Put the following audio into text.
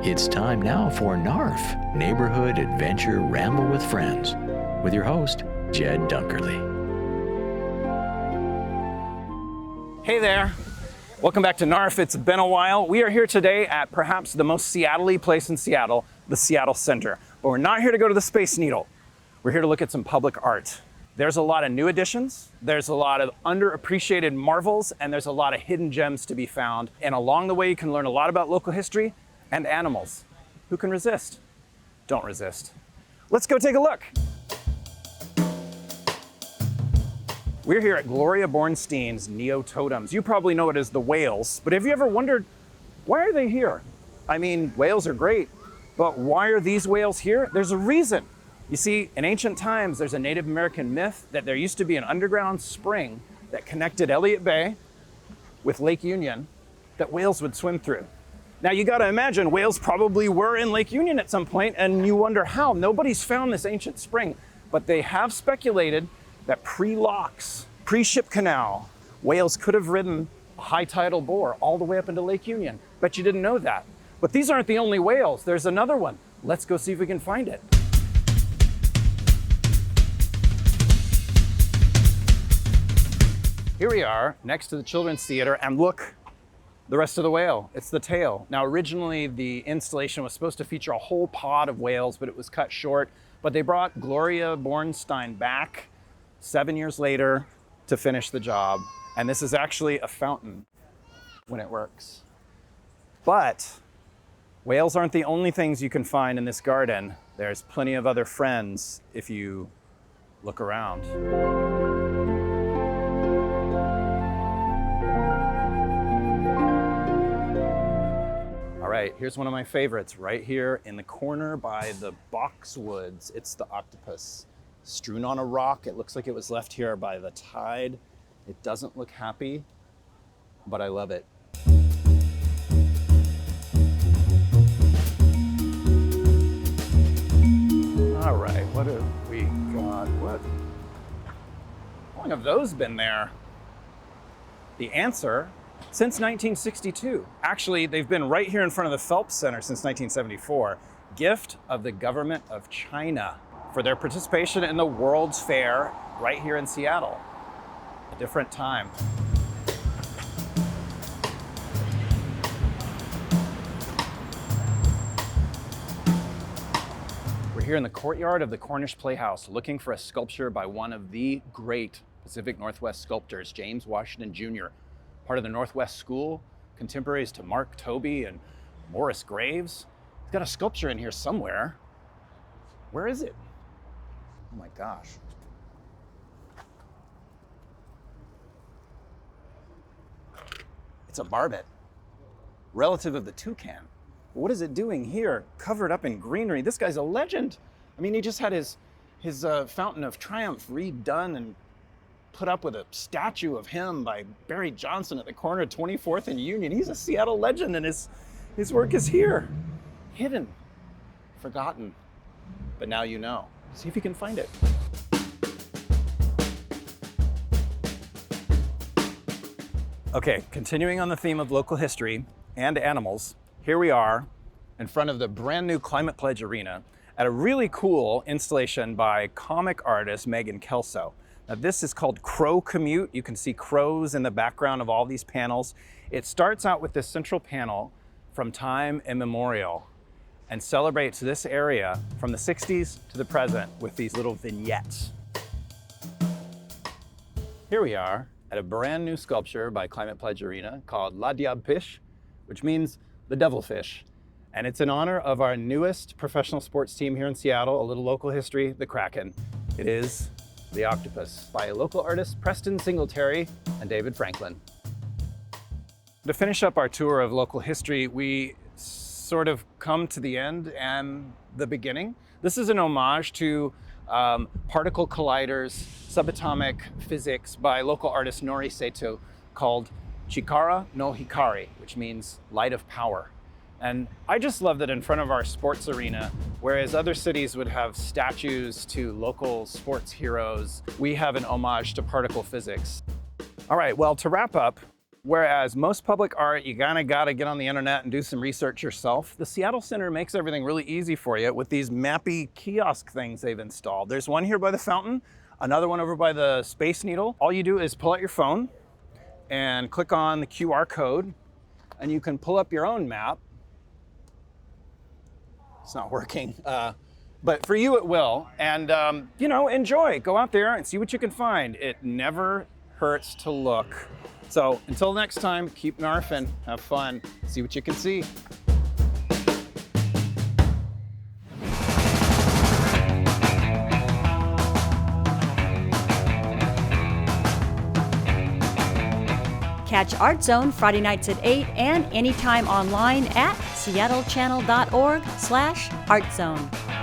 It's time now for NARF, Neighborhood Adventure Ramble with Friends, with your host, Jed Dunkerley. Hey there. Welcome back to NARF. It's been a while. We are here today at perhaps the most Seattle-y place in Seattle, the Seattle Center. But we're not here to go to the Space Needle. We're here to look at some public art. There's a lot of new additions, there's a lot of underappreciated marvels, and there's a lot of hidden gems to be found. And along the way, you can learn a lot about local history and animals. Who can resist? Don't resist. Let's go take a look. We're here at Gloria Bornstein's Neo-Totems. You probably know it as the whales, but have you ever wondered, why are they here? I mean, whales are great, but why are these whales here? There's a reason. You see, in ancient times, there's a Native American myth that there used to be an underground spring that connected Elliott Bay with Lake Union that whales would swim through. Now you gotta imagine, whales probably were in Lake Union at some point, and you wonder how. Nobody's found this ancient spring, but they have speculated that pre-locks, pre-ship canal, whales could have ridden a high tidal bore all the way up into Lake Union. Bet you didn't know that. But these aren't the only whales. There's another one. Let's go see if we can find it. Here we are next to the Children's Theater, and look, the rest of the whale. It's the tail. Now originally the installation was supposed to feature a whole pod of whales, but it was cut short. But they brought Gloria Bornstein back 7 years later to finish the job. And this is actually a fountain when it works. But whales aren't the only things you can find in this garden. There's plenty of other friends if you look around. All right, here's one of my favorites right here in the corner by the boxwoods. It's the octopus. Strewn on a rock. It looks like it was left here by the tide. It doesn't look happy, but I love it. All right, what have we got? How long have those been there? The answer, since 1962. Actually, they've been right here in front of the Phelps Center since 1974. Gift of the government of China for their participation in the World's Fair right here in Seattle. A different time. We're here in the courtyard of the Cornish Playhouse looking for a sculpture by one of the great Pacific Northwest sculptors, James Washington Jr., part of the Northwest School, contemporaries to Mark Tobey and Morris Graves. He's got a sculpture in here somewhere. Where is it? Oh my gosh. It's a barbet, relative of the toucan. What is it doing here, covered up in greenery? This guy's a legend. I mean, he just had his Fountain of Triumph redone and put up with a statue of him by Barry Johnson at the corner of 24th and Union. He's a Seattle legend, and his work is here, hidden, forgotten, but now you know. See if you can find it. Okay, continuing on the theme of local history and animals, here we are in front of the brand new Climate Pledge Arena at a really cool installation by comic artist Megan Kelso. Now this is called Crow Commute. You can see crows in the background of all these panels. It starts out with this central panel from time immemorial and celebrates this area from the 60s to the present with these little vignettes. Here we are at a brand new sculpture by Climate Pledge Arena called La Diable Fish, which means the devilfish. And it's in honor of our newest professional sports team here in Seattle, a little local history, the Kraken. It is the octopus by local artists Preston Singletary and David Franklin. To finish up our tour of local history, we sort of come to the end and the beginning. This is an homage to particle colliders, subatomic physics by local artist Nori Seto called Chikara no Hikari, which means light of power. And I just love that in front of our sports arena, whereas other cities would have statues to local sports heroes, we have an homage to particle physics. All right, well, to wrap up, Whereas most public art, you kind of got to get on the internet and do some research yourself. The Seattle Center makes everything really easy for you with these mappy kiosk things they've installed. There's one here by the fountain, another one over by the Space Needle. All you do is pull out your phone and click on the QR code, and you can pull up your own map. It's not working, but for you it will. And enjoy, go out there and see what you can find. It never hurts to look. So until next time, keep NARFing, have fun, see what you can see. Catch Art Zone Friday nights at 8 and anytime online at seattle.gov/artzone.